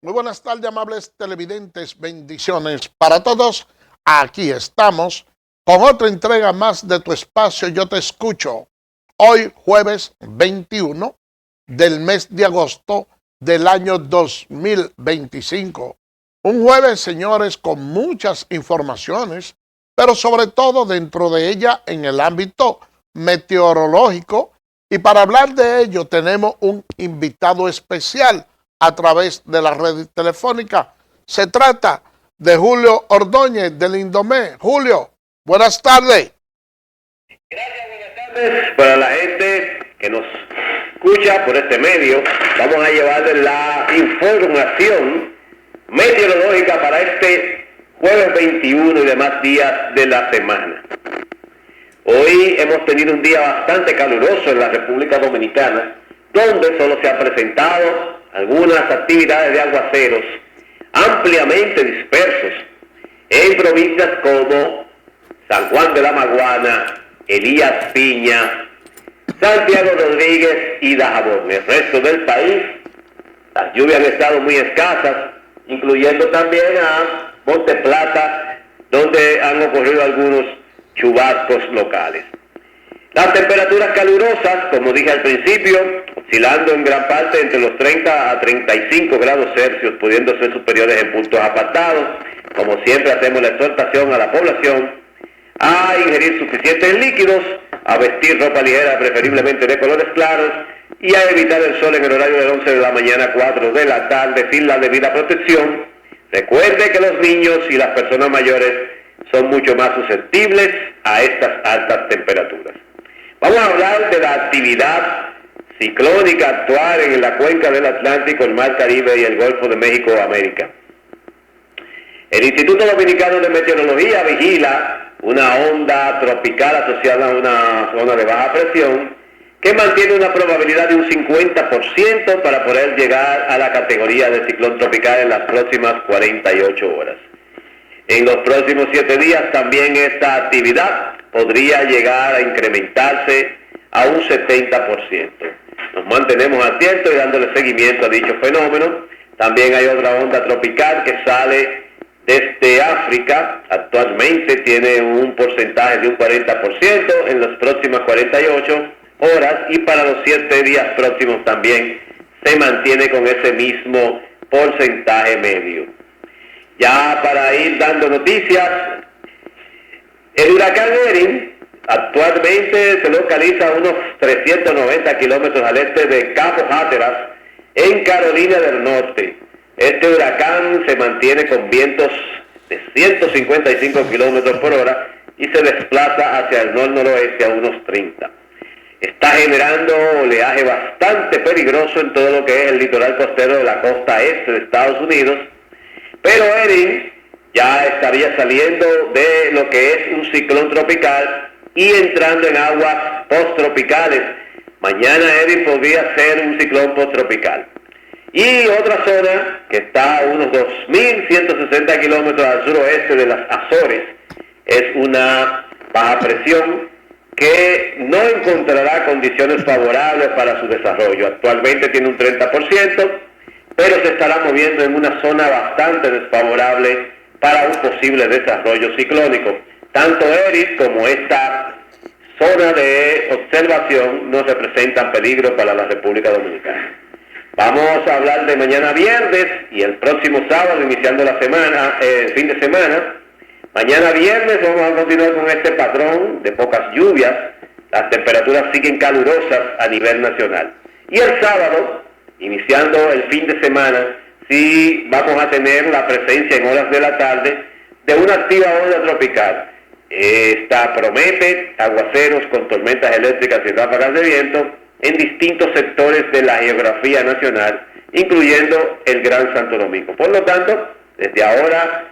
Muy buenas tardes, amables televidentes. Bendiciones para todos. Aquí estamos con otra entrega más de tu espacio Yo Te Escucho. Hoy, jueves 21 del mes de agosto del año 2025. Un jueves, señores, con muchas informaciones, pero sobre todo dentro de ella en el ámbito meteorológico. Y para hablar de ello tenemos un invitado especial a través de la red telefónica. Se trata de Julio Ordóñez del Indomé. Julio, buenas tardes. Gracias, buenas tardes para la gente que nos escucha por este medio. Vamos a llevarles la información meteorológica para este jueves 21 y demás días de la semana. Hoy hemos tenido un día bastante caluroso en la República Dominicana, donde solo se han presentado algunas actividades de aguaceros ampliamente dispersos en provincias como San Juan de la Maguana, Elías Piña, Santiago Rodríguez y Dajabón. El resto del país, las lluvias han estado muy escasas, incluyendo también a Monte Plata, donde han ocurrido algunos chubascos locales. Las temperaturas calurosas, como dije al principio, oscilando en gran parte entre los 30 a 35 grados Celsius, pudiendo ser superiores en puntos apartados. Como siempre, hacemos la exhortación a la población a ingerir suficientes líquidos, a vestir ropa ligera, preferiblemente de colores claros, y a evitar el sol en el horario de 11 de la mañana a 4 de la tarde sin la debida protección. Recuerde que los niños y las personas mayores son mucho más susceptibles a estas altas temperaturas. Vamos a hablar de la actividad ciclónica actual en la cuenca del Atlántico, el Mar Caribe y el Golfo de México, América. El Instituto Dominicano de Meteorología vigila una onda tropical asociada a una zona de baja presión que mantiene una probabilidad de un 50% para poder llegar a la categoría de ciclón tropical en las próximas 48 horas. En los próximos 7 días también esta actividad podría llegar a incrementarse a un 70%. Nos mantenemos atentos y dándole seguimiento a dicho fenómeno. También hay otra onda tropical que sale desde África. Actualmente tiene un porcentaje de un 40% en las próximas 48 horas y para los 7 días próximos también se mantiene con ese mismo porcentaje medio. Ya para ir dando noticias, el huracán Erin actualmente se localiza a unos 390 kilómetros al este de Cabo Hatteras, en Carolina del Norte. Este huracán se mantiene con vientos de 155 kilómetros por hora y se desplaza hacia el noroeste a unos 30. Está generando oleaje bastante peligroso en todo lo que es el litoral costero de la costa este de Estados Unidos, pero Erin ya estaría saliendo de lo que es un ciclón tropical y entrando en aguas posttropicales. Mañana Erin podría ser un ciclón posttropical. Y otra zona que está a unos 2.160 kilómetros al suroeste de las Azores es una baja presión que no encontrará condiciones favorables para su desarrollo. Actualmente tiene un 30%, pero se estará moviendo en una zona bastante desfavorable para un posible desarrollo ciclónico. Tanto Eris como esta zona de observación no representan peligro para la República Dominicana. Vamos a hablar de mañana viernes y el próximo sábado, iniciando la semana, el fin de semana. Mañana viernes vamos a continuar con este patrón de pocas lluvias. Las temperaturas siguen calurosas a nivel nacional. Y el sábado, iniciando el fin de semana, sí vamos a tener la presencia en horas de la tarde de una activa onda tropical. Esta promete aguaceros con tormentas eléctricas y ráfagas de viento en distintos sectores de la geografía nacional, incluyendo el Gran Santo Domingo. Por lo tanto, desde ahora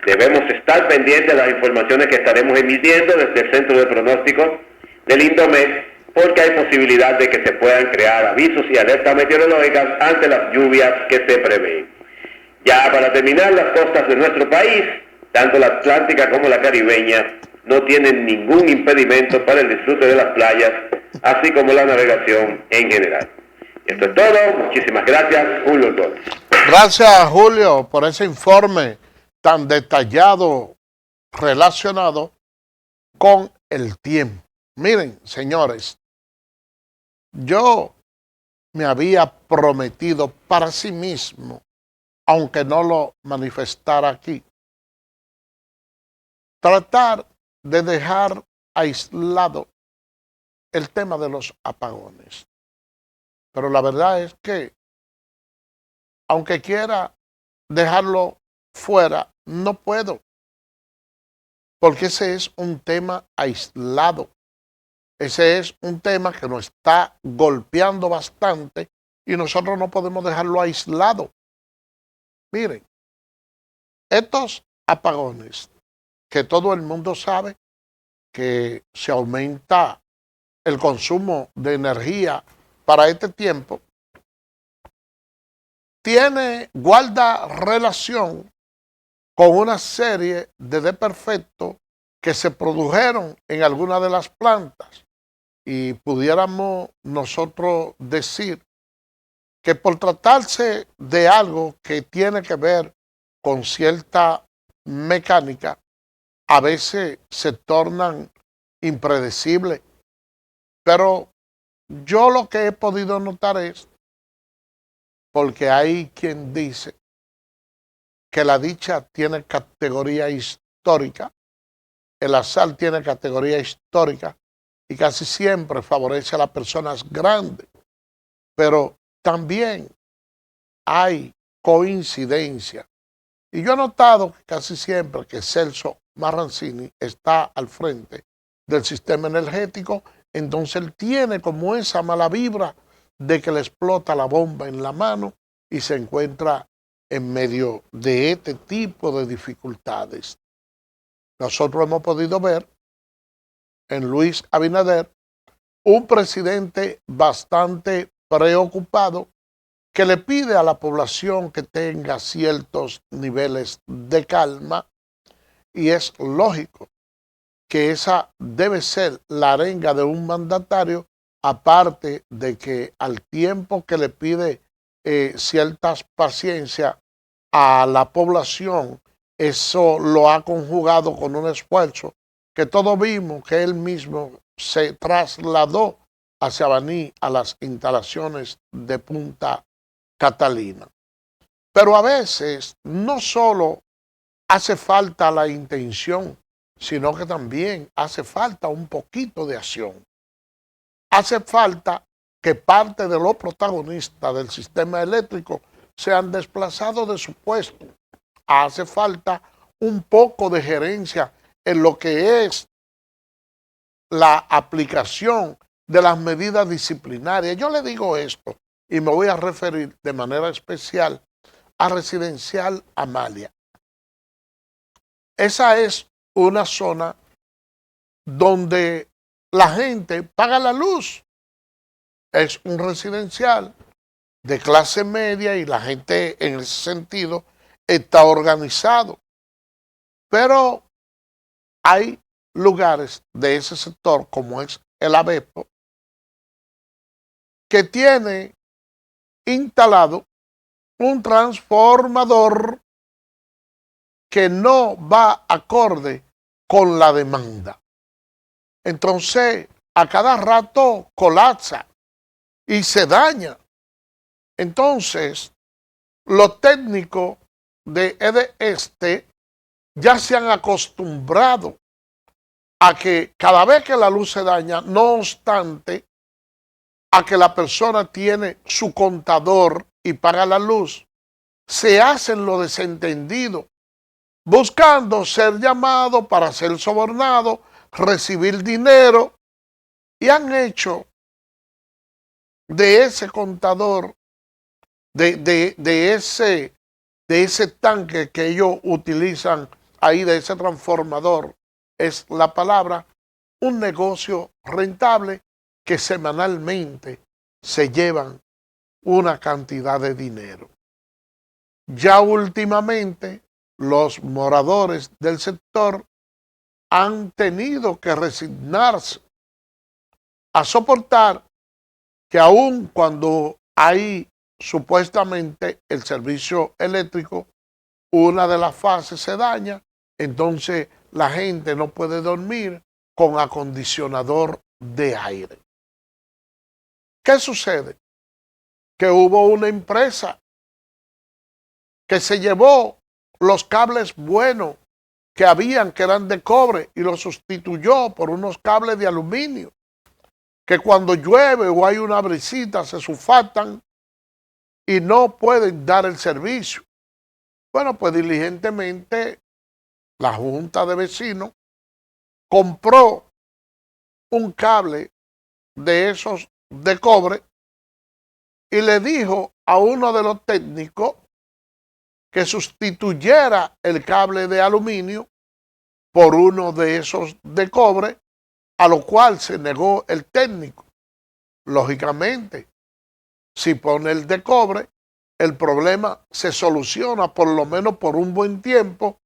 debemos estar pendientes de las informaciones que estaremos emitiendo desde el Centro de Pronóstico del Indomet, porque hay posibilidad de que se puedan crear avisos y alertas meteorológicas ante las lluvias que se prevén. Ya para terminar, las costas de nuestro país, tanto la atlántica como la caribeña, no tienen ningún impedimento para el disfrute de las playas, así como la navegación en general. Esto es todo. Muchísimas gracias. Julio Ordóñez. Gracias, Julio, por ese informe tan detallado relacionado con el tiempo. Miren, señores, yo me había prometido para sí mismo, aunque no lo manifestara aquí, tratar de dejar aislado el tema de los apagones. Pero la verdad es que, aunque quiera dejarlo fuera, no puedo, porque ese es un tema aislado. Ese es un tema que nos está golpeando bastante y nosotros no podemos dejarlo aislado. Miren, estos apagones que todo el mundo sabe que se aumenta el consumo de energía para este tiempo, guarda relación con una serie de desperfectos que se produjeron en algunas de las plantas. Y pudiéramos nosotros decir que por tratarse de algo que tiene que ver con cierta mecánica, a veces se tornan impredecibles. Pero yo lo que he podido notar es, porque hay quien dice que la dicha tiene categoría histórica, el azar tiene categoría histórica, y casi siempre favorece a las personas grandes, pero también hay coincidencia. Y yo he notado que casi siempre que Celso Marrancini está al frente del sistema energético, entonces él tiene como esa mala vibra de que le explota la bomba en la mano y se encuentra en medio de este tipo de dificultades. Nosotros hemos podido ver en Luis Abinader un presidente bastante preocupado que le pide a la población que tenga ciertos niveles de calma, y es lógico que esa debe ser la arenga de un mandatario, aparte de que al tiempo que le pide ciertas paciencias a la población, eso lo ha conjugado con un esfuerzo que todos vimos que él mismo se trasladó hacia Baní, a las instalaciones de Punta Catalina. Pero a veces no solo hace falta la intención, sino que también hace falta un poquito de acción. Hace falta que parte de los protagonistas del sistema eléctrico sean desplazados de su puesto. Hace falta un poco de gerencia en lo que es la aplicación de las medidas disciplinarias. Yo le digo esto y me voy a referir de manera especial a Residencial Amalia. Esa es una zona donde la gente paga la luz. Es un residencial de clase media y la gente en ese sentido está organizado. Pero hay lugares de ese sector, como es el Abepo, que tiene instalado un transformador que no va acorde con la demanda. Entonces, a cada rato colapsa y se daña. Entonces, los técnicos de EDESTE ya se han acostumbrado a que cada vez que la luz se daña, no obstante a que la persona tiene su contador y paga la luz, se hacen lo desentendido, buscando ser llamado para ser sobornado, recibir dinero, y han hecho de ese contador, de ese tanque que ellos utilizan ahí, de ese transformador, es la palabra, un negocio rentable que semanalmente se llevan una cantidad de dinero. Ya últimamente los moradores del sector han tenido que resignarse a soportar que aun cuando hay supuestamente el servicio eléctrico, una de las fases se daña, entonces la gente no puede dormir con acondicionador de aire. ¿Qué sucede? Que hubo una empresa que se llevó los cables buenos que habían, que eran de cobre, y los sustituyó por unos cables de aluminio, que cuando llueve o hay una brisita se sulfatan y no pueden dar el servicio. Bueno, pues diligentemente la Junta de Vecinos compró un cable de esos de cobre y le dijo a uno de los técnicos que sustituyera el cable de aluminio por uno de esos de cobre, a lo cual se negó el técnico. Lógicamente, si pone el de cobre, el problema se soluciona por lo menos por un buen tiempo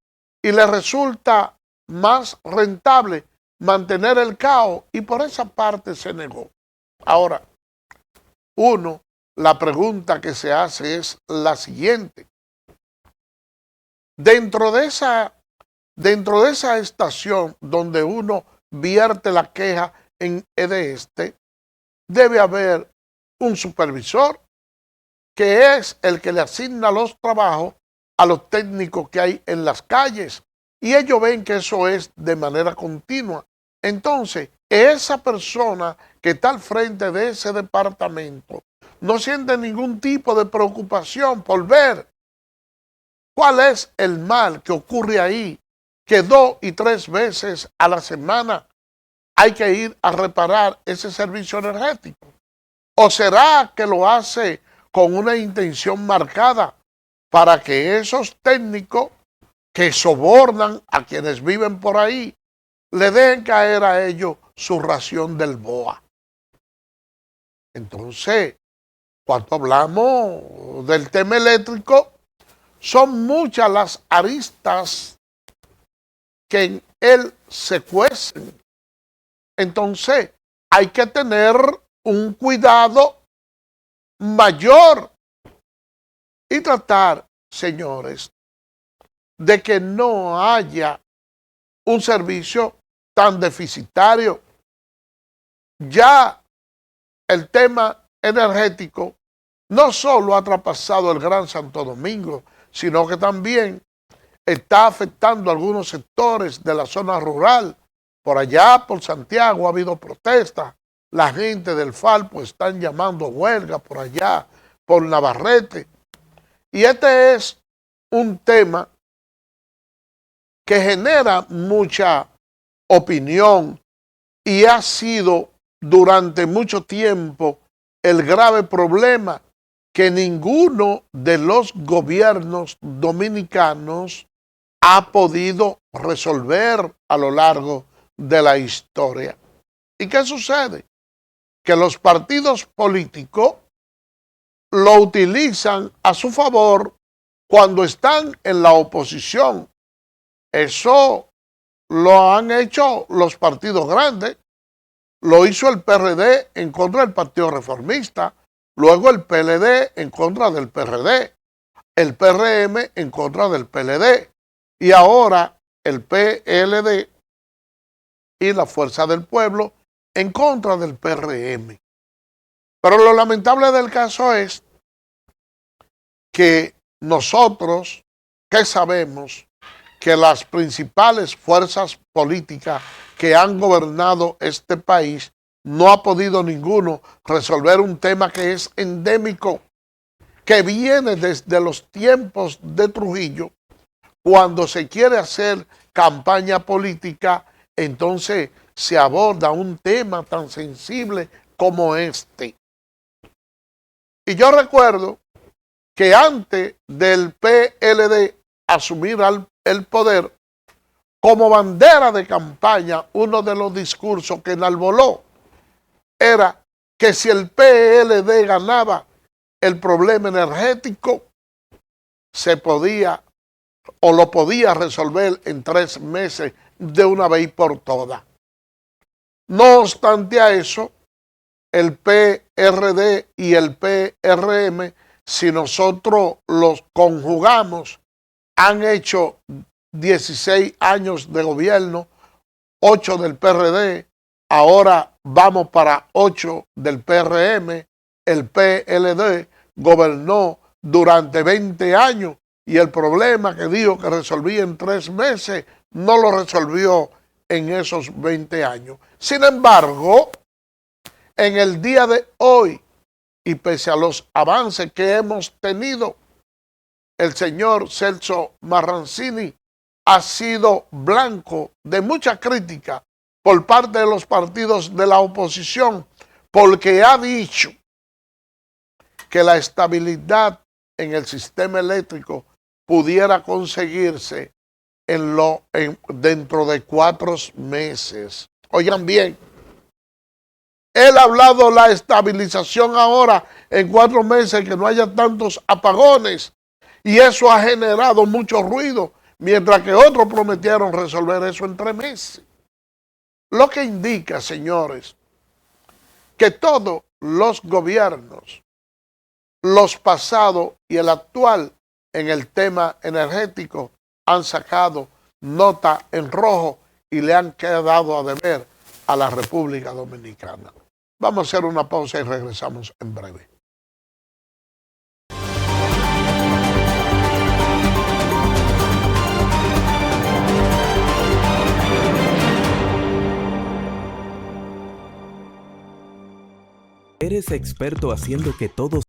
y le resulta más rentable mantener el caos, y por esa parte se negó. Ahora, la pregunta que se hace es la siguiente. Dentro de esa estación donde uno vierte la queja en EDESTE, debe haber un supervisor que es el que le asigna los trabajos a los técnicos que hay en las calles, y ellos ven que eso es de manera continua. Entonces, esa persona que está al frente de ese departamento no siente ningún tipo de preocupación por ver cuál es el mal que ocurre ahí, que 2 y 3 veces a la semana hay que ir a reparar ese servicio energético. ¿O será que lo hace con una intención marcada para que esos técnicos que sobornan a quienes viven por ahí le den caer a ellos su ración del BOA? Entonces, cuando hablamos del tema eléctrico, son muchas las aristas que en él se cuecen. Entonces, hay que tener un cuidado mayor y tratar, señores, de que no haya un servicio tan deficitario. Ya el tema energético no solo ha traspasado el Gran Santo Domingo, sino que también está afectando a algunos sectores de la zona rural. Por allá, por Santiago, ha habido protestas. La gente del Falpo están llamando huelga por allá, por Navarrete. Y este es un tema que genera mucha opinión y ha sido durante mucho tiempo el grave problema que ninguno de los gobiernos dominicanos ha podido resolver a lo largo de la historia. ¿Y qué sucede? Que los partidos políticos lo utilizan a su favor cuando están en la oposición. Eso lo han hecho los partidos grandes. Lo hizo el PRD en contra del Partido Reformista, luego el PLD en contra del PRD, el PRM en contra del PLD, y ahora el PLD y la Fuerza del Pueblo en contra del PRM. Pero lo lamentable del caso es que nosotros, que sabemos que las principales fuerzas políticas que han gobernado este país, no ha podido ninguno resolver un tema que es endémico, que viene desde los tiempos de Trujillo. Cuando se quiere hacer campaña política, entonces se aborda un tema tan sensible como este. Y yo recuerdo que antes del PLD asumir el poder, como bandera de campaña, uno de los discursos que enarboló era que si el PLD ganaba el problema energético, se podía o lo podía resolver en 3 meses de una vez por todas. No obstante a eso, el PRD y el PRM si nosotros los conjugamos, han hecho 16 años de gobierno, 8 del PRD, ahora vamos para 8 del PRM, el PLD gobernó durante 20 años y el problema que dijo que resolvía en 3 meses, no lo resolvió en esos 20 años. Sin embargo, en el día de hoy, y pese a los avances que hemos tenido, el señor Celso Marrancini ha sido blanco de mucha crítica por parte de los partidos de la oposición, porque ha dicho que la estabilidad en el sistema eléctrico pudiera conseguirse dentro de 4 meses. Oigan bien, él ha hablado de la estabilización ahora en 4 meses, que no haya tantos apagones, y eso ha generado mucho ruido, mientras que otros prometieron resolver eso en 3 meses. Lo que indica, señores, que todos los gobiernos, los pasados y el actual, en el tema energético, han sacado nota en rojo y le han quedado a deber a la República Dominicana. Vamos a hacer una pausa y regresamos en breve. Eres experto haciendo que todos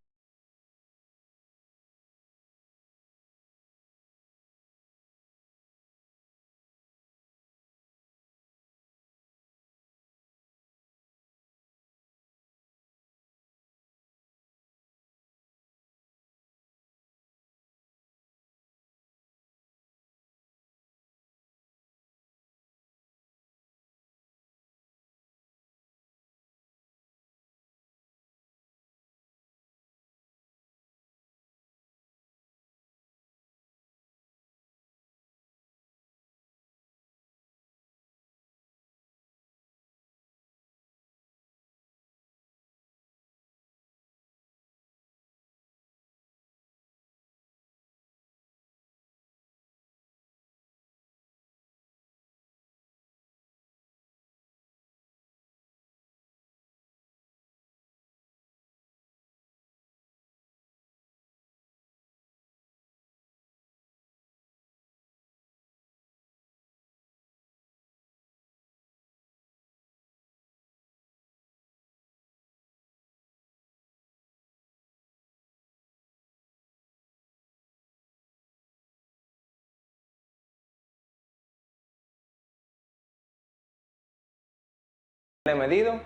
medido,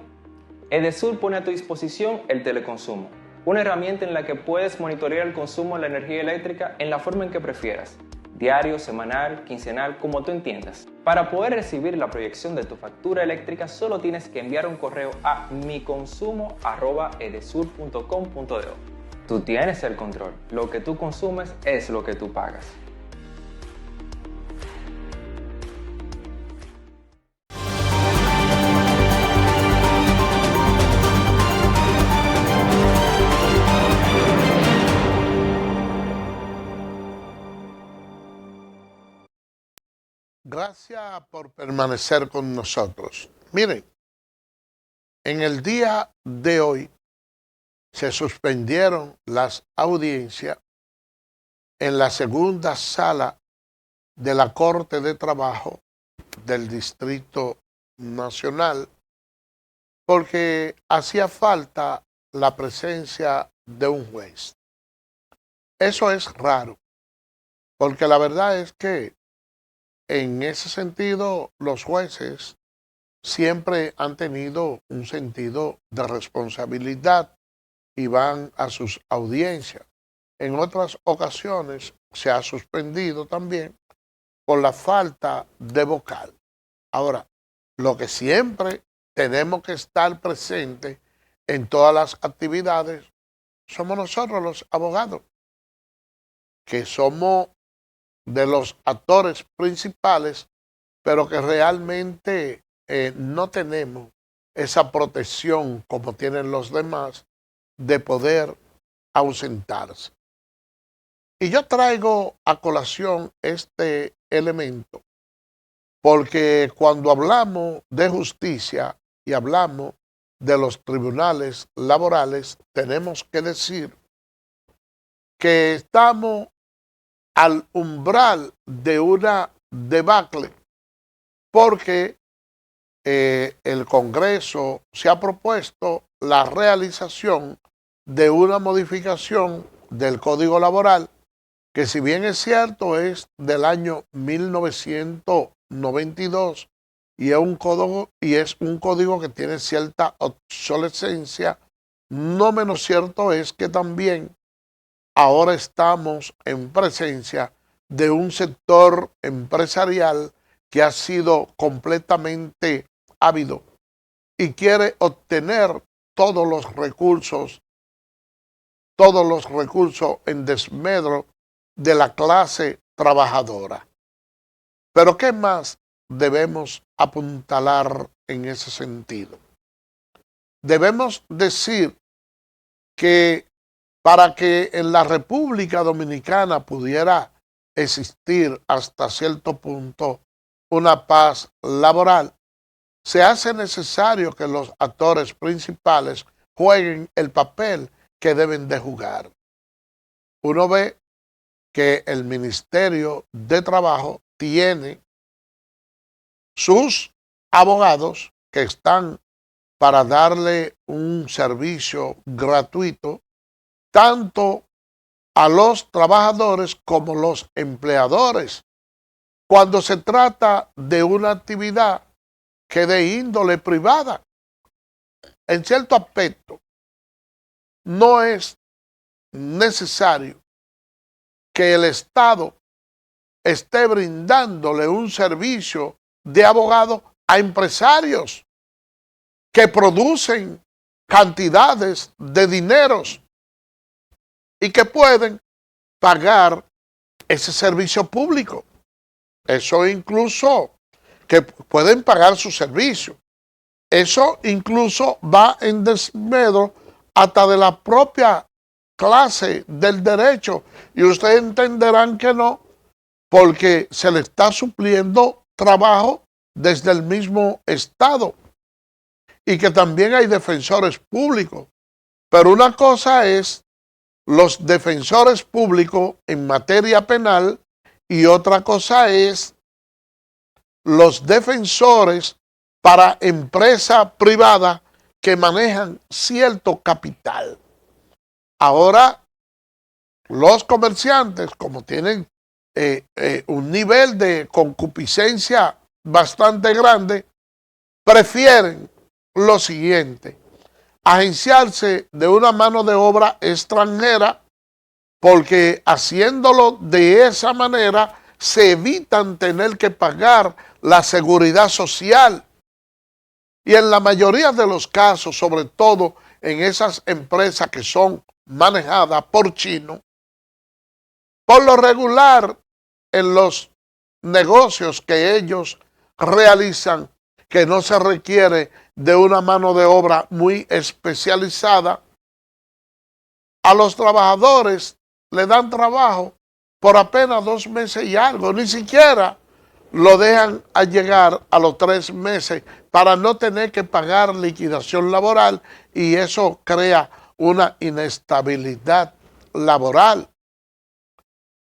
Edesur pone a tu disposición el teleconsumo, una herramienta en la que puedes monitorear el consumo de la energía eléctrica en la forma en que prefieras, diario, semanal, quincenal, como tú entiendas. Para poder recibir la proyección de tu factura eléctrica, solo tienes que enviar un correo a miconsumo@edesur.com.do. Tú tienes el control, lo que tú consumes es lo que tú pagas. Gracias por permanecer con nosotros. Miren, en el día de hoy se suspendieron las audiencias en la segunda sala de la Corte de Trabajo del Distrito Nacional porque hacía falta la presencia de un juez. Eso es raro, porque la verdad es que en ese sentido los jueces siempre han tenido un sentido de responsabilidad y van a sus audiencias. En otras ocasiones se ha suspendido también por la falta de vocal. Ahora, lo que siempre tenemos que estar presentes en todas las actividades somos nosotros los abogados, que somos de los actores principales, pero que realmente no tenemos esa protección como tienen los demás de poder ausentarse. Y yo traigo a colación este elemento porque cuando hablamos de justicia y hablamos de los tribunales laborales, tenemos que decir que estamos al umbral de una debacle porque el Congreso se ha propuesto la realización de una modificación del Código Laboral que, si bien es cierto, es del año 1992 y es un código que tiene cierta obsolescencia, no menos cierto es que también ahora estamos en presencia de un sector empresarial que ha sido completamente ávido y quiere obtener todos los recursos en desmedro de la clase trabajadora. Pero ¿qué más debemos apuntalar en ese sentido? Debemos decir que para que en la República Dominicana pudiera existir hasta cierto punto una paz laboral, se hace necesario que los actores principales jueguen el papel que deben de jugar. Uno ve que el Ministerio de Trabajo tiene sus abogados que están para darle un servicio gratuito tanto a los trabajadores como los empleadores, cuando se trata de una actividad que de índole privada. En cierto aspecto, no es necesario que el Estado esté brindándole un servicio de abogado a empresarios que producen cantidades de dineros y que pueden pagar ese servicio público. Eso incluso que pueden pagar su servicio. Eso incluso va en desmedro hasta de la propia clase del derecho. Y ustedes entenderán que no, porque se le está supliendo trabajo desde el mismo Estado. Y que también hay defensores públicos. Pero una cosa es los defensores públicos en materia penal y otra cosa es los defensores para empresa privada que manejan cierto capital. Ahora, los comerciantes, como tienen un nivel de concupiscencia bastante grande, prefieren lo siguiente: agenciarse de una mano de obra extranjera, porque haciéndolo de esa manera se evitan tener que pagar la seguridad social. Y en la mayoría de los casos, sobre todo en esas empresas que son manejadas por chinos, por lo regular en los negocios que ellos realizan, que no se requiere de una mano de obra muy especializada, a los trabajadores le dan trabajo por apenas 2 meses y algo, ni siquiera lo dejan a llegar a los 3 meses para no tener que pagar liquidación laboral, y eso crea una inestabilidad laboral.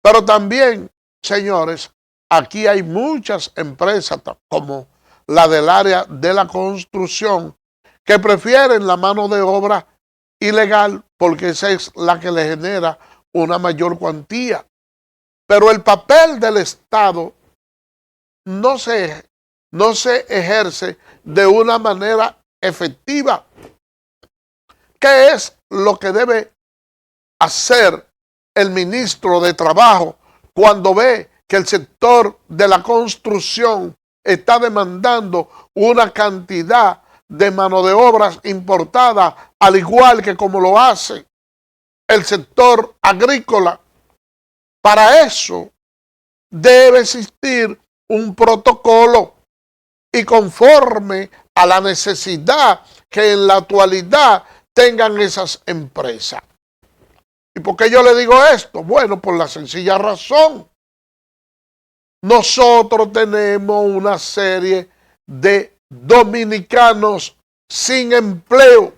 Pero también, señores, aquí hay muchas empresas como la del área de la construcción que prefieren la mano de obra ilegal porque esa es la que le genera una mayor cuantía. Pero el papel del Estado no se ejerce de una manera efectiva. ¿Qué es lo que debe hacer el ministro de Trabajo cuando ve que el sector de la construcción está demandando una cantidad de mano de obras importada, al igual que como lo hace el sector agrícola? Para eso debe existir un protocolo y conforme a la necesidad que en la actualidad tengan esas empresas. ¿Y por qué yo le digo esto? Bueno, por la sencilla razón. Nosotros tenemos una serie de dominicanos sin empleo,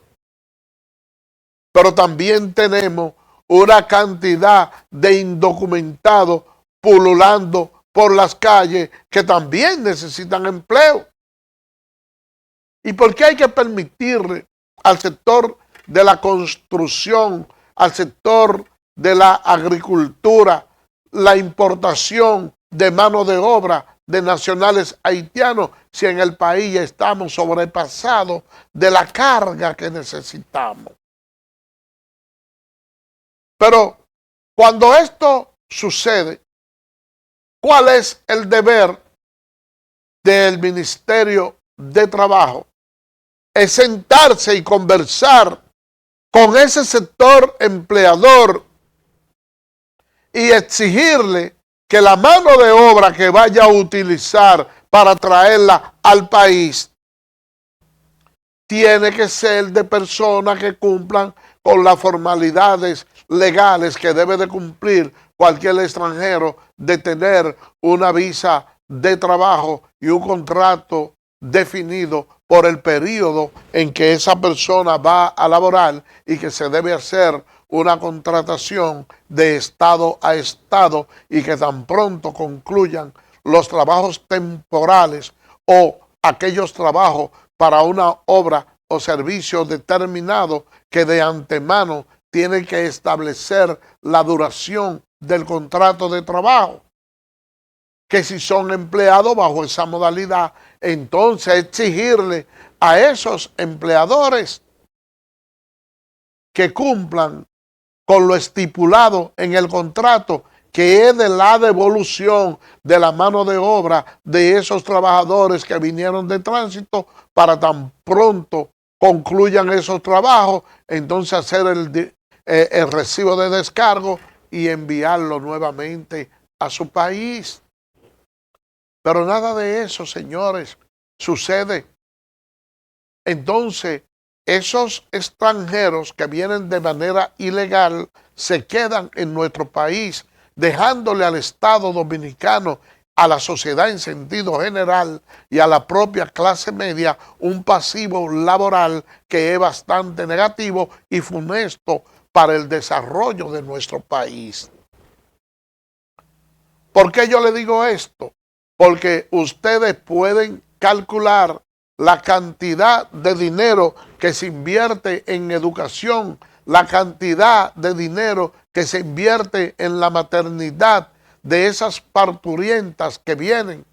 pero también tenemos una cantidad de indocumentados pululando por las calles que también necesitan empleo. ¿Y por qué hay que permitirle al sector de la construcción, al sector de la agricultura, la importación de mano de obra de nacionales haitianos si en el país ya estamos sobrepasados de la carga que necesitamos? Pero cuando esto sucede, ¿cuál es el deber del Ministerio de Trabajo? Es sentarse y conversar con ese sector empleador y exigirle que la mano de obra que vaya a utilizar para traerla al país tiene que ser de personas que cumplan con las formalidades legales que debe de cumplir cualquier extranjero, de tener una visa de trabajo y un contrato definido por el periodo en que esa persona va a laborar, y que se debe hacer una contratación de estado a estado, y que tan pronto concluyan los trabajos temporales o aquellos trabajos para una obra o servicio determinado, que de antemano tienen que establecer la duración del contrato de trabajo. Que si son empleados bajo esa modalidad, entonces exigirle a esos empleadores que cumplan con lo estipulado en el contrato, que es de la devolución de la mano de obra de esos trabajadores que vinieron de tránsito, para tan pronto concluyan esos trabajos, entonces hacer el recibo de descargo y enviarlo nuevamente a su país. Pero nada de eso, señores, sucede. Entonces, esos extranjeros que vienen de manera ilegal se quedan en nuestro país, dejándole al Estado dominicano, a la sociedad en sentido general y a la propia clase media un pasivo laboral que es bastante negativo y funesto para el desarrollo de nuestro país. ¿Por qué yo le digo esto? Porque ustedes pueden calcular la cantidad de dinero que se invierte en educación, la cantidad de dinero que se invierte en la maternidad de esas parturientas que vienen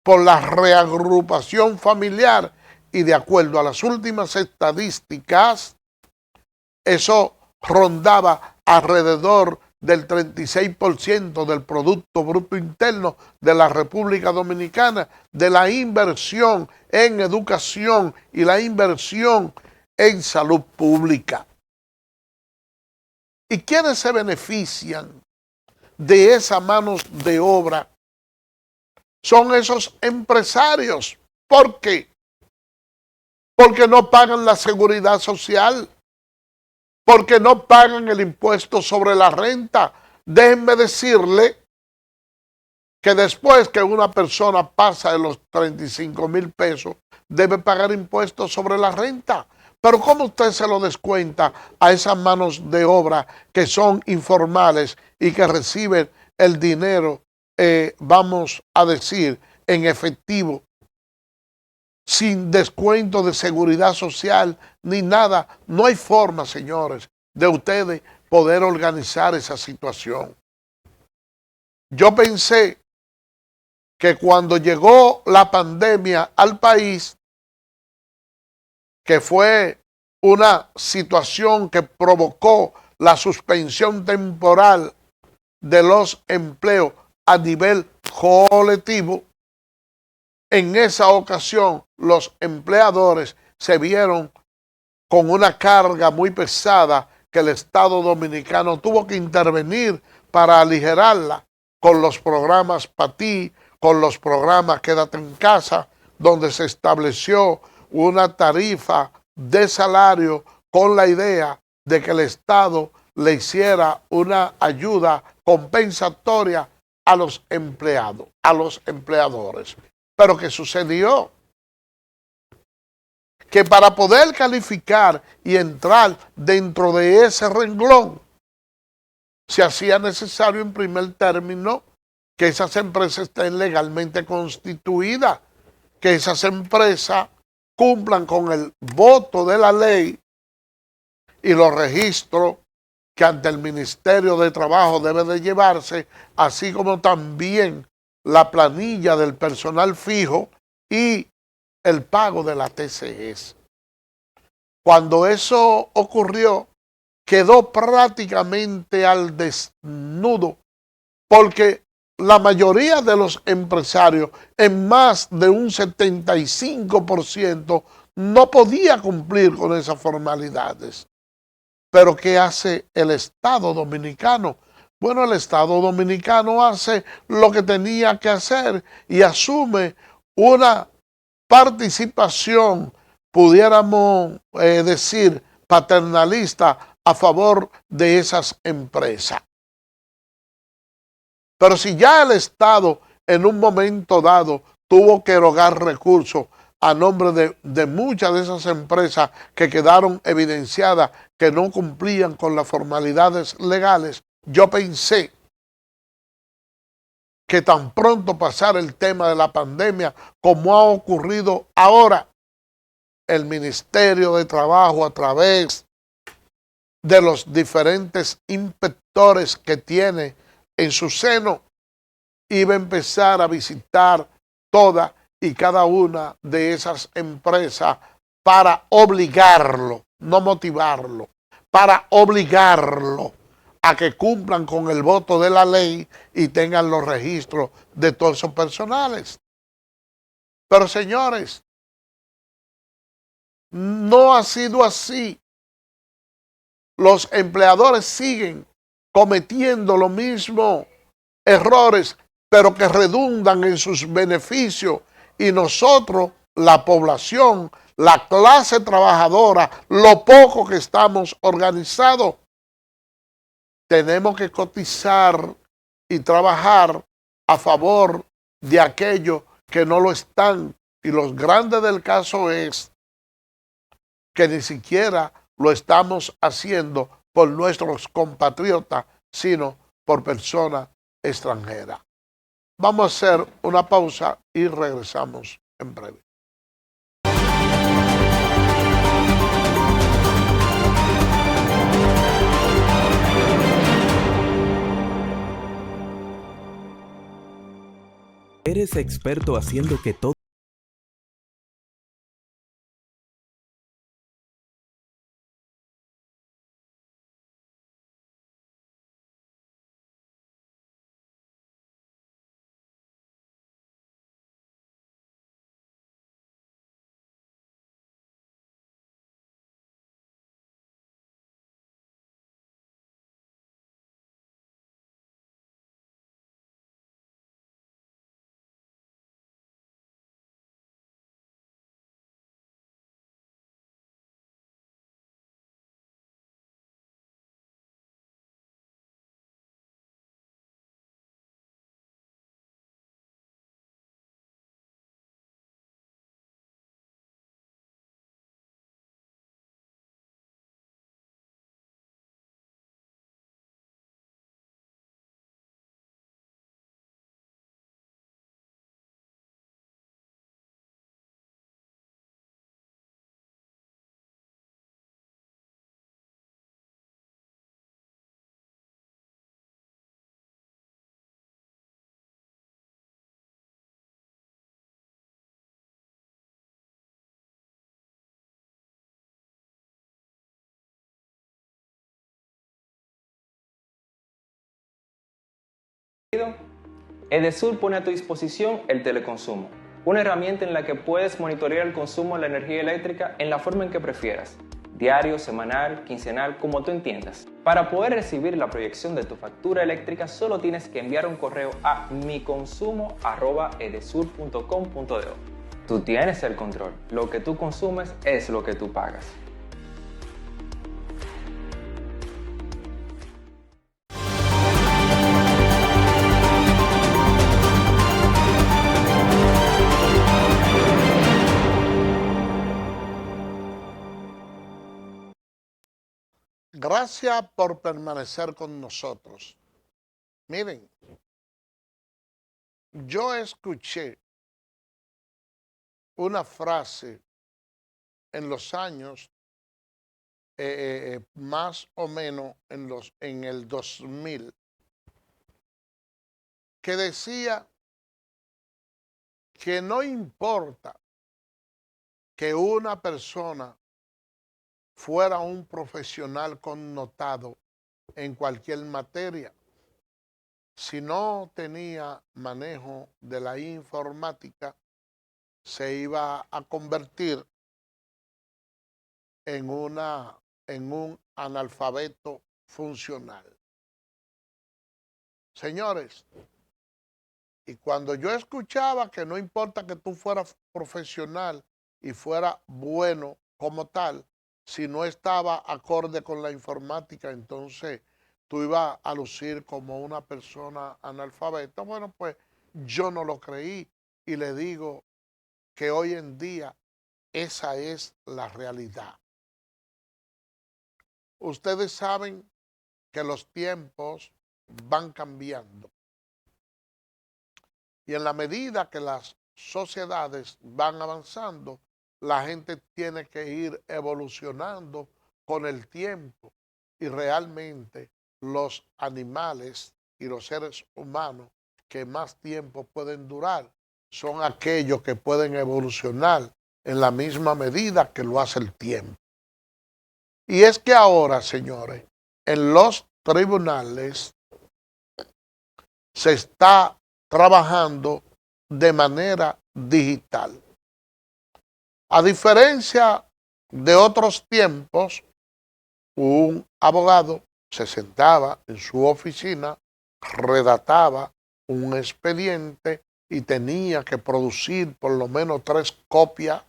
por la reagrupación familiar, y de acuerdo a las últimas estadísticas, eso rondaba alrededor del 36% del Producto Bruto Interno de la República Dominicana, de la inversión en educación y la inversión en salud pública. ¿Y quiénes se benefician de esa mano de obra? Son esos empresarios. ¿Por qué? Porque no pagan la seguridad social, porque no pagan el impuesto sobre la renta. Déjenme decirle que después que una persona pasa de los 35,000 pesos, debe pagar impuestos sobre la renta. Pero ¿cómo usted se lo descuenta a esas manos de obra que son informales y que reciben el dinero, vamos a decir, en efectivo, sin descuento de seguridad social ni nada? No hay forma, señores, de ustedes poder organizar esa situación. Yo pensé que cuando llegó la pandemia al país, que fue una situación que provocó la suspensión temporal de los empleos a nivel colectivo, en esa ocasión los empleadores se vieron con una carga muy pesada que el Estado dominicano tuvo que intervenir para aligerarla con los programas PATI, con los programas Quédate en Casa, donde se estableció una tarifa de salario con la idea de que el Estado le hiciera una ayuda compensatoria a los empleados, a los empleadores. Pero ¿qué sucedió? Que para poder calificar y entrar dentro de ese renglón, se hacía necesario en primer término que esas empresas estén legalmente constituidas, que esas empresas cumplan con el voto de la ley y los registros que ante el Ministerio de Trabajo debe de llevarse, así como también la planilla del personal fijo y el pago de la TCS. Cuando eso ocurrió, quedó prácticamente al desnudo, porque la mayoría de los empresarios, en más de un 75%, no podía cumplir con esas formalidades. Pero ¿qué hace el Estado Dominicano? Bueno, el Estado Dominicano hace lo que tenía que hacer y asume una participación, pudiéramos decir, paternalista a favor de esas empresas. Pero si ya el Estado en un momento dado tuvo que erogar recursos a nombre de muchas de esas empresas que quedaron evidenciadas que no cumplían con las formalidades legales, yo pensé que tan pronto pasara el tema de la pandemia, como ha ocurrido ahora, el Ministerio de Trabajo, a través de los diferentes inspectores que tiene en su seno, iba a empezar a visitar todas y cada una de esas empresas para obligarlo, no motivarlo, para obligarlo a que cumplan con el voto de la ley y tengan los registros de todos esos personales. Pero señores, no ha sido así. Los empleadores siguen cometiendo los mismos errores, pero que redundan en sus beneficios, y nosotros, la población, la clase trabajadora, lo poco que estamos organizados, tenemos que cotizar y trabajar a favor de aquellos que no lo están. Y lo grande del caso es que ni siquiera lo estamos haciendo por nuestros compatriotas, sino por personas extranjeras. Vamos a hacer una pausa y regresamos en breve. ¿Eres experto haciendo que todo Edesur pone a tu disposición el teleconsumo, una herramienta en la que puedes monitorear el consumo de la energía eléctrica en la forma en que prefieras, diario, semanal, quincenal, como tú entiendas. Para poder recibir la proyección de tu factura eléctrica, solo tienes que enviar un correo a miconsumo@edesur.com.do. Tú tienes el control, lo que tú consumes es lo que tú pagas. Gracias por permanecer con nosotros. Miren, yo escuché una frase en los años más o menos en el 2000 que decía que no importa que una persona fuera un profesional connotado en cualquier materia, si no tenía manejo de la informática, se iba a convertir en un analfabeto funcional. Señores, y cuando yo escuchaba que no importa que tú fueras profesional y fuera bueno como tal, si no estaba acorde con la informática, entonces tú ibas a lucir como una persona analfabeta. Bueno, pues yo no lo creí y le digo que hoy en día esa es la realidad. Ustedes saben que los tiempos van cambiando. Y en la medida que las sociedades van avanzando, la gente tiene que ir evolucionando con el tiempo. Y realmente los animales y los seres humanos que más tiempo pueden durar son aquellos que pueden evolucionar en la misma medida que lo hace el tiempo. Y es que ahora, señores, en los tribunales se está trabajando de manera digital. A diferencia de otros tiempos, un abogado se sentaba en su oficina, redactaba un expediente y tenía que producir por lo menos 3 copias.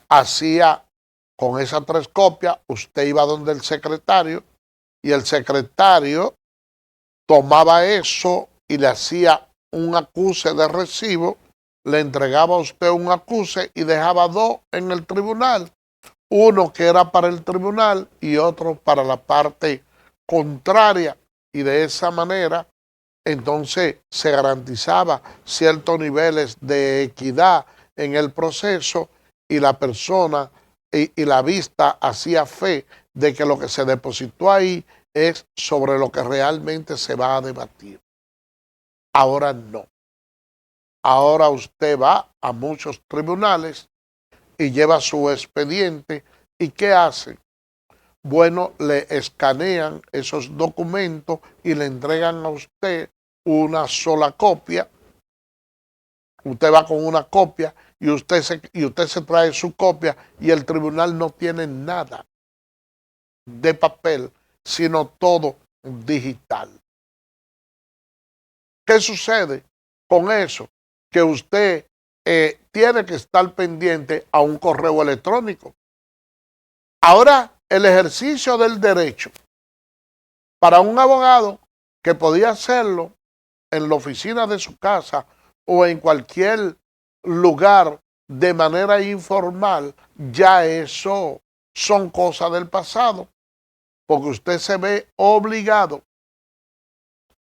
Hacía con esas 3 copias, usted iba donde el secretario y el secretario tomaba eso y le hacía un acuse de recibo, le entregaba a usted un acuse y dejaba 2 en el tribunal, uno que era para el tribunal y otro para la parte contraria, y de esa manera entonces se garantizaba ciertos niveles de equidad en el proceso y la persona y la vista hacía fe de que lo que se depositó ahí es sobre lo que realmente se va a debatir. Ahora no. Ahora usted va a muchos tribunales y lleva su expediente y ¿qué hace? Bueno, le escanean esos documentos y le entregan a usted una sola copia. Usted va con una copia y usted se trae su copia y el tribunal no tiene nada de papel, sino todo digital. ¿Qué sucede con eso? Que usted tiene que estar pendiente a un correo electrónico. Ahora, el ejercicio del derecho para un abogado que podía hacerlo en la oficina de su casa o en cualquier lugar de manera informal, ya eso son cosas del pasado, porque usted se ve obligado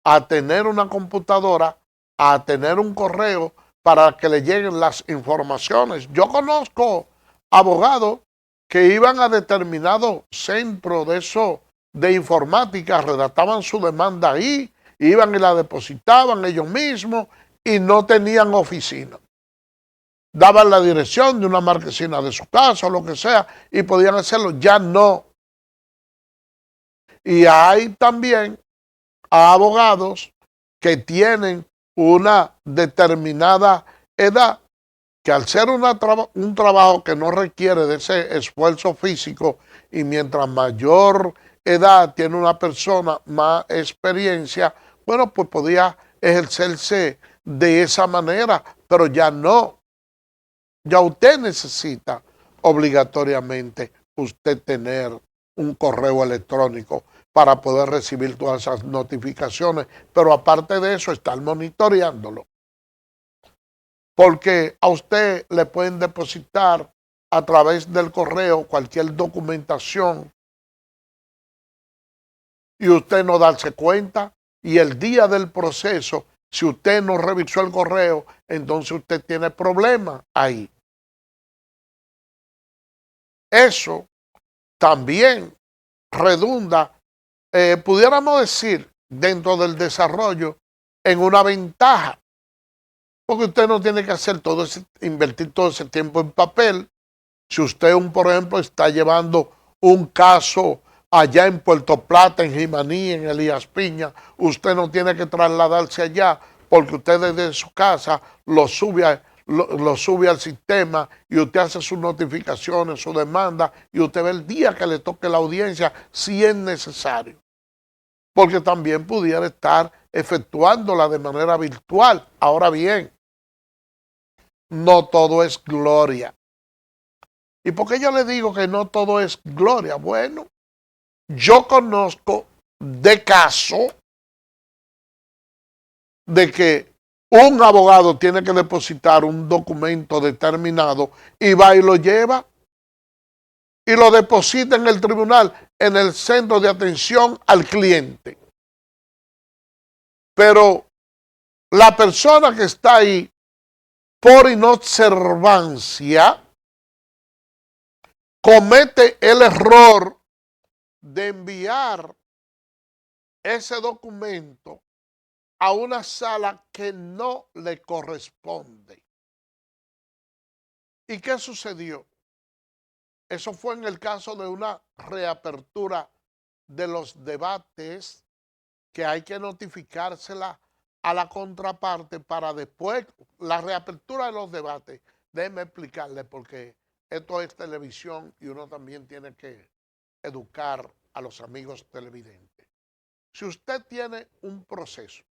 a tener una computadora, a tener un correo para que le lleguen las informaciones. Yo conozco abogados que iban a determinado centro de eso de informática, redactaban su demanda ahí, iban y la depositaban ellos mismos y no tenían oficina. Daban la dirección de una marquesina de su casa o lo que sea y podían hacerlo, ya no. Y hay también abogados que tienen una determinada edad, que al ser un trabajo que no requiere de ese esfuerzo físico y mientras mayor edad tiene una persona, más experiencia, bueno, pues podía ejercerse de esa manera, pero ya no. Ya usted necesita obligatoriamente usted tener un correo electrónico para poder recibir todas esas notificaciones, pero aparte de eso, estar monitoreándolo. Porque a usted le pueden depositar a través del correo cualquier documentación y usted no darse cuenta, y el día del proceso, si usted no revisó el correo, entonces usted tiene problemas ahí. Eso también redunda, pudiéramos decir, dentro del desarrollo, en una ventaja. Porque usted no tiene que hacer todo ese, invertir todo ese tiempo en papel. Si usted, por ejemplo, está llevando un caso allá en Puerto Plata, en Jimaní, en Elías Piña, usted no tiene que trasladarse allá porque usted desde su casa lo sube al sistema y usted hace sus notificaciones, su demanda y usted ve el día que le toque la audiencia si es necesario. Porque también pudiera estar efectuándola de manera virtual. Ahora bien, no todo es gloria. ¿Y por qué yo le digo que no todo es gloria? Bueno, yo conozco de caso de que un abogado tiene que depositar un documento determinado y va y lo lleva y lo deposita en el tribunal, en el centro de atención al cliente. Pero la persona que está ahí por inobservancia comete el error de enviar ese documento a una sala que no le corresponde. ¿Y qué sucedió? Eso fue en el caso de una reapertura de los debates que hay que notificársela a la contraparte para después, la reapertura de los debates. Déjeme explicarle porque esto es televisión y uno también tiene que educar a los amigos televidentes. Si usted tiene un proceso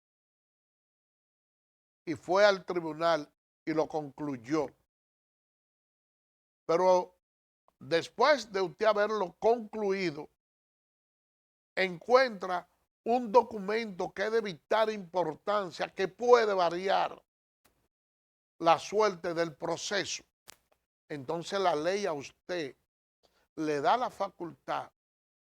y fue al tribunal y lo concluyó, pero después de usted haberlo concluido, encuentra un documento que es de vital importancia, que puede variar la suerte del proceso, entonces la ley a usted le da la facultad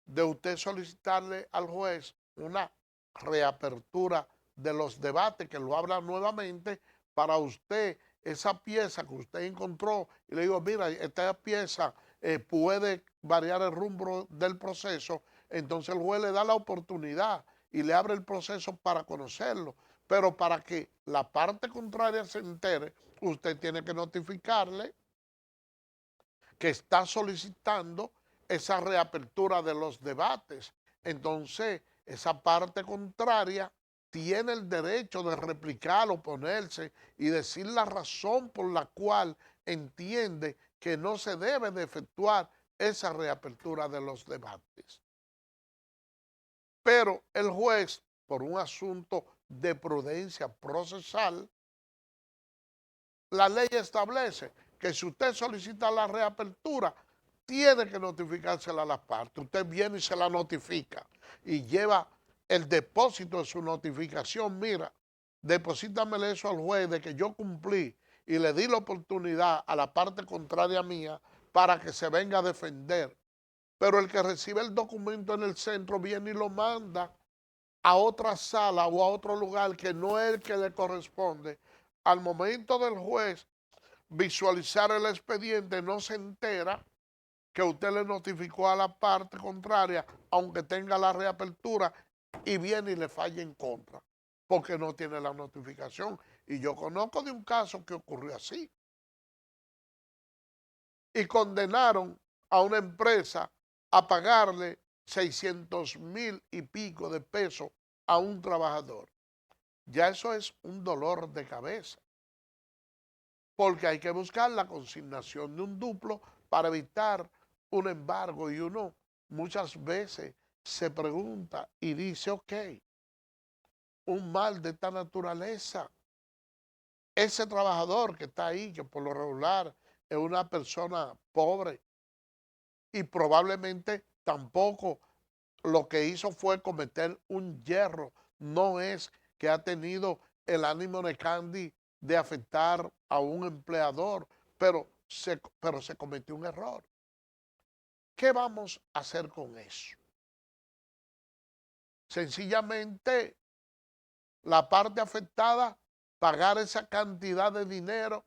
de usted solicitarle al juez una reapertura de los debates, que lo abra nuevamente para usted, esa pieza que usted encontró, y le digo, mira, esta pieza puede variar el rumbo del proceso, entonces el juez le da la oportunidad y le abre el proceso para conocerlo. Pero para que la parte contraria se entere, usted tiene que notificarle que está solicitando esa reapertura de los debates. Entonces, esa parte contraria tiene el derecho de replicar, oponerse y decir la razón por la cual entiende que no se debe de efectuar esa reapertura de los debates. Pero el juez, por un asunto de prudencia procesal, la ley establece que si usted solicita la reapertura, tiene que notificársela a las partes. Usted viene y se la notifica y lleva el depósito de su notificación. Mira, deposítamele eso al juez de que yo cumplí y le di la oportunidad a la parte contraria mía para que se venga a defender. Pero el que recibe el documento en el centro viene y lo manda a otra sala o a otro lugar que no es el que le corresponde. Al momento del juez visualizar el expediente, no se entera que usted le notificó a la parte contraria, aunque tenga la reapertura, y viene y le falla en contra, porque no tiene la notificación. Y yo conozco de un caso que ocurrió así. Y condenaron a una empresa a pagarle 600,000 y pico de pesos a un trabajador. Ya eso es un dolor de cabeza, porque hay que buscar la consignación de un duplo para evitar un embargo, y uno muchas veces se pregunta y dice, ok, un mal de esta naturaleza, ese trabajador que está ahí, que por lo regular es una persona pobre y probablemente tampoco lo que hizo fue cometer un yerro, no es que ha tenido el ánimo de Candy de afectar a un empleador, pero se cometió un error. ¿Qué vamos a hacer con eso? sencillamente la parte afectada pagar esa cantidad de dinero,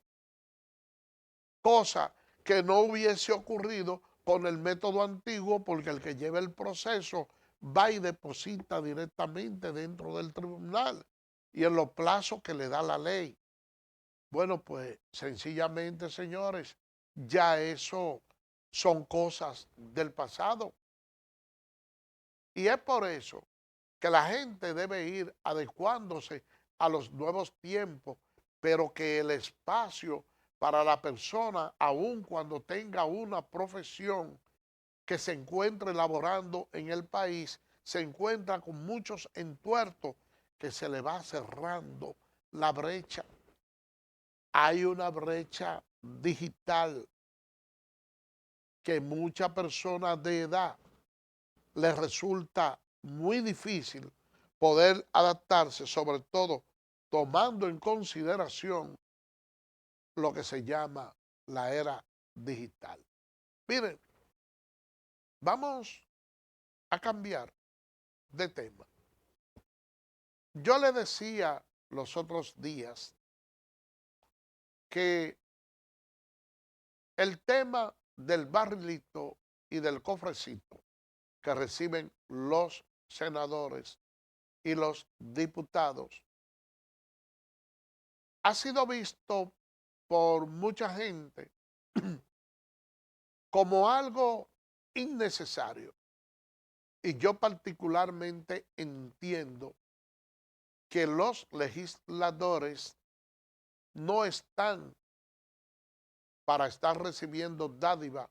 cosa que no hubiese ocurrido con el método antiguo, porque el que lleva el proceso va y deposita directamente dentro del tribunal y en los plazos que le da la ley. Bueno, pues sencillamente, señores, ya eso son cosas del pasado. Y es por eso que la gente debe ir adecuándose a los nuevos tiempos, pero que el espacio para la persona, aun cuando tenga una profesión que se encuentre laborando en el país, se encuentra con muchos entuertos que se le va cerrando la brecha. Hay una brecha digital que muchas personas de edad les resulta muy difícil poder adaptarse, sobre todo tomando en consideración lo que se llama la era digital. Miren, vamos a cambiar de tema. Yo le decía los otros días que el tema del barrilito y del cofrecito que reciben los senadores y los diputados ha sido visto por mucha gente como algo innecesario. Y yo particularmente entiendo que los legisladores no están para estar recibiendo dádiva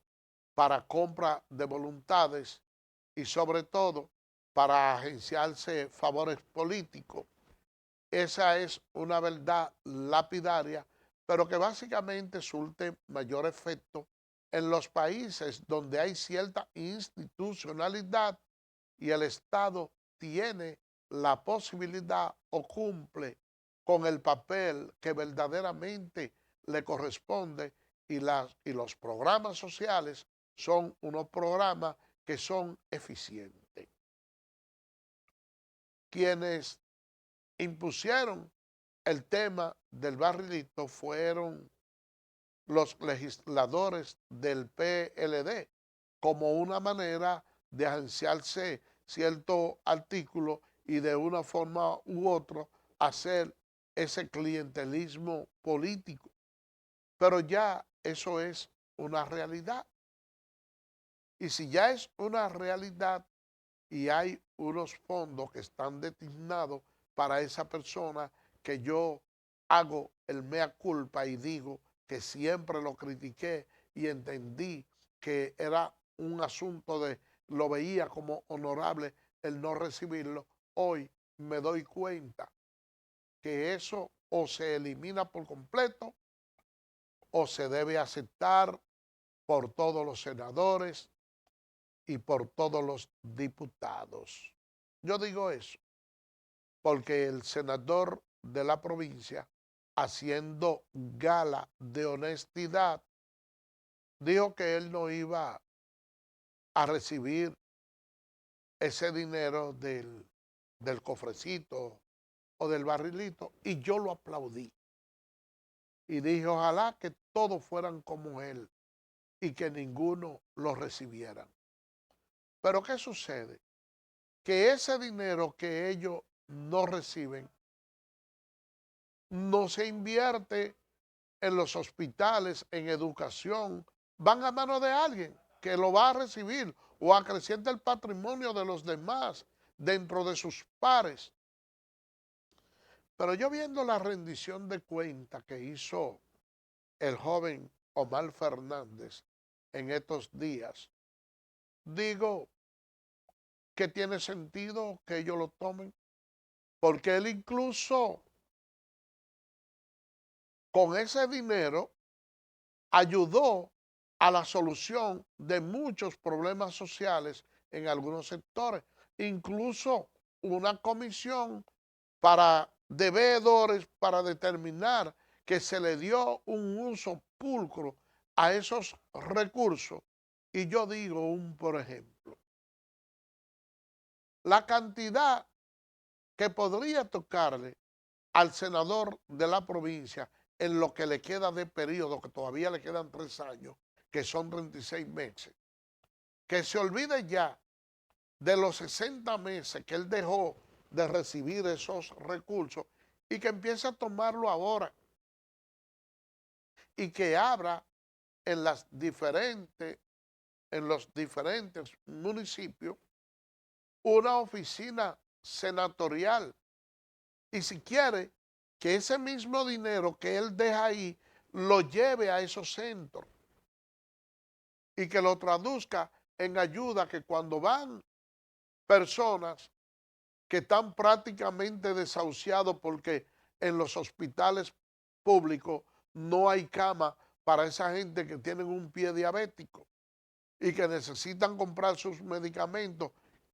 para compra de voluntades y sobre todo para agenciarse favores políticos. Esa es una verdad lapidaria, pero que básicamente surte mayor efecto en los países donde hay cierta institucionalidad y el Estado tiene la posibilidad o cumple con el papel que verdaderamente le corresponde y los programas sociales son unos programas que son eficientes. Quienes impusieron el tema del barrilito fueron los legisladores del PLD como una manera de agenciarse cierto artículo y de una forma u otra hacer ese clientelismo político. Pero ya eso es una realidad. Y si ya es una realidad y hay unos fondos que están destinados para esa persona, que yo hago el mea culpa y digo que siempre lo critiqué y entendí que era un asunto de, lo veía como honorable el no recibirlo, hoy me doy cuenta que eso o se elimina por completo o se debe aceptar por todos los senadores y por todos los diputados. Yo digo eso porque el senador de la provincia, haciendo gala de honestidad, dijo que él no iba a recibir ese dinero del cofrecito o del barrilito, y yo lo aplaudí. Y dije, ojalá que todos fueran como él y que ninguno lo recibiera. Pero ¿qué sucede? Que ese dinero que ellos no reciben no se invierte en los hospitales, en educación, van a manos de alguien que lo va a recibir o acrecienta el patrimonio de los demás dentro de sus pares. Pero yo viendo la rendición de cuenta que hizo el joven Omar Fernández en estos días, digo que tiene sentido que ellos lo tomen, porque él incluso con ese dinero ayudó a la solución de muchos problemas sociales en algunos sectores, incluso una comisión de veedores para determinar que se le dio un uso pulcro a esos recursos. Y yo digo por ejemplo, la cantidad que podría tocarle al senador de la provincia en lo que le queda de periodo, que todavía le quedan 3 años, que son 36 meses. Que se olvide ya de los 60 meses que él dejó de recibir esos recursos y que empiece a tomarlo ahora. Y que abra en los diferentes municipios una oficina senatorial. Y si quiere, que ese mismo dinero que él deja ahí lo lleve a esos centros y que lo traduzca en ayuda, que cuando van personas que están prácticamente desahuciados porque en los hospitales públicos no hay cama para esa gente que tienen un pie diabético y que necesitan comprar sus medicamentos,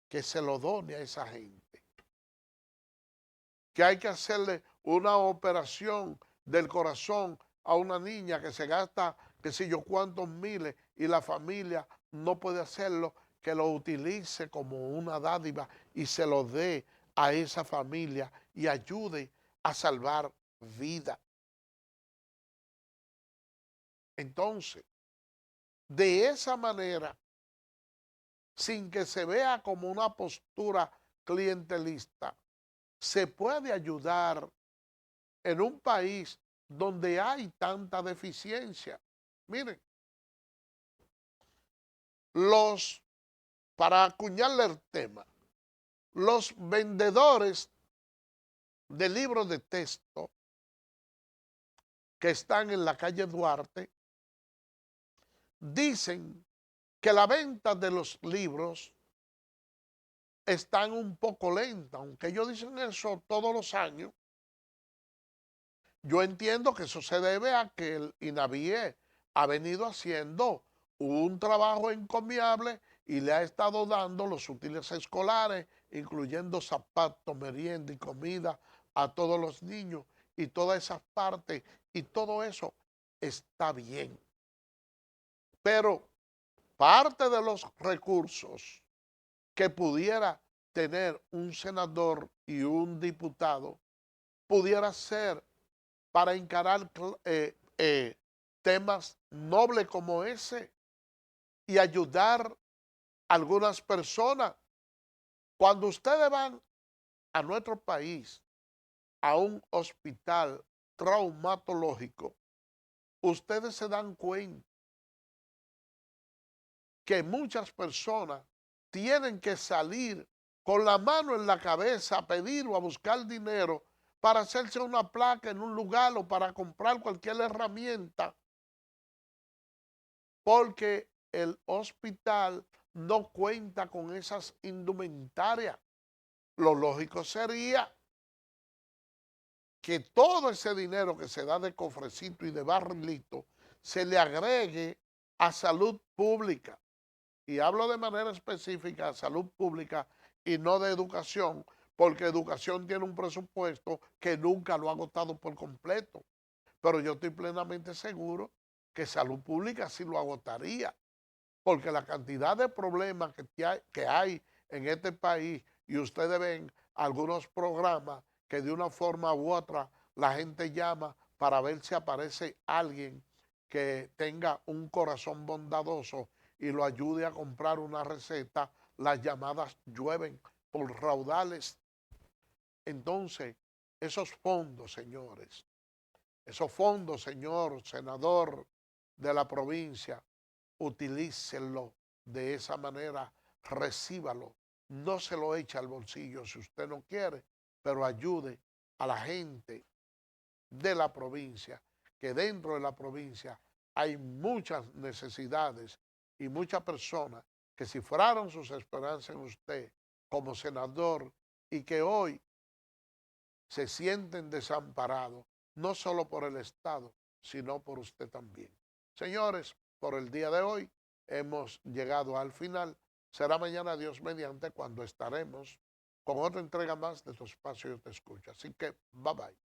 que se lo done a esa gente. Que hay que hacerle una operación del corazón a una niña que se gasta qué sé yo cuántos miles y la familia no puede hacerlo, que lo utilice como una dádiva y se lo dé a esa familia y ayude a salvar vida. Entonces, de esa manera, sin que se vea como una postura clientelista, se puede ayudar en un país donde hay tanta deficiencia. Miren, para acuñarle el tema, los vendedores de libros de texto que están en la calle Duarte dicen que la venta de los libros están un poco lenta, aunque ellos dicen eso todos los años. Yo entiendo que eso se debe a que el INAVIE ha venido haciendo un trabajo encomiable y le ha estado dando los útiles escolares, incluyendo zapatos, merienda y comida a todos los niños y todas esas partes, y todo eso está bien. Pero parte de los recursos que pudiera tener un senador y un diputado pudiera ser para encarar temas nobles como ese y ayudar a algunas personas. Cuando ustedes van a nuestro país a un hospital traumatológico, ustedes se dan cuenta que muchas personas tienen que salir con la mano en la cabeza a pedir o a buscar dinero para hacerse una placa en un lugar o para comprar cualquier herramienta, porque el hospital no cuenta con esas indumentarias. Lo lógico sería que todo ese dinero que se da de cofrecito y de barrilito se le agregue a salud pública. Y hablo de manera específica a salud pública y no de educación, porque educación tiene un presupuesto que nunca lo ha agotado por completo. Pero yo estoy plenamente seguro que salud pública sí lo agotaría, porque la cantidad de problemas que hay en este país, y ustedes ven algunos programas que de una forma u otra la gente llama para ver si aparece alguien que tenga un corazón bondadoso y lo ayude a comprar una receta, las llamadas llueven por raudales. Entonces, esos fondos, señores, esos fondos, señor senador de la provincia, utilícenlo de esa manera, recíbalo, no se lo eche al bolsillo si usted no quiere, pero ayude a la gente de la provincia, que dentro de la provincia hay muchas necesidades y muchas personas que cifraron sus esperanzas en usted como senador y que hoy se sienten desamparados, no solo por el Estado, sino por usted también. Señores, por el día de hoy hemos llegado al final. Será mañana, Dios mediante, cuando estaremos con otra entrega más de tu espacio Yo Te Escucho. Así que, bye bye.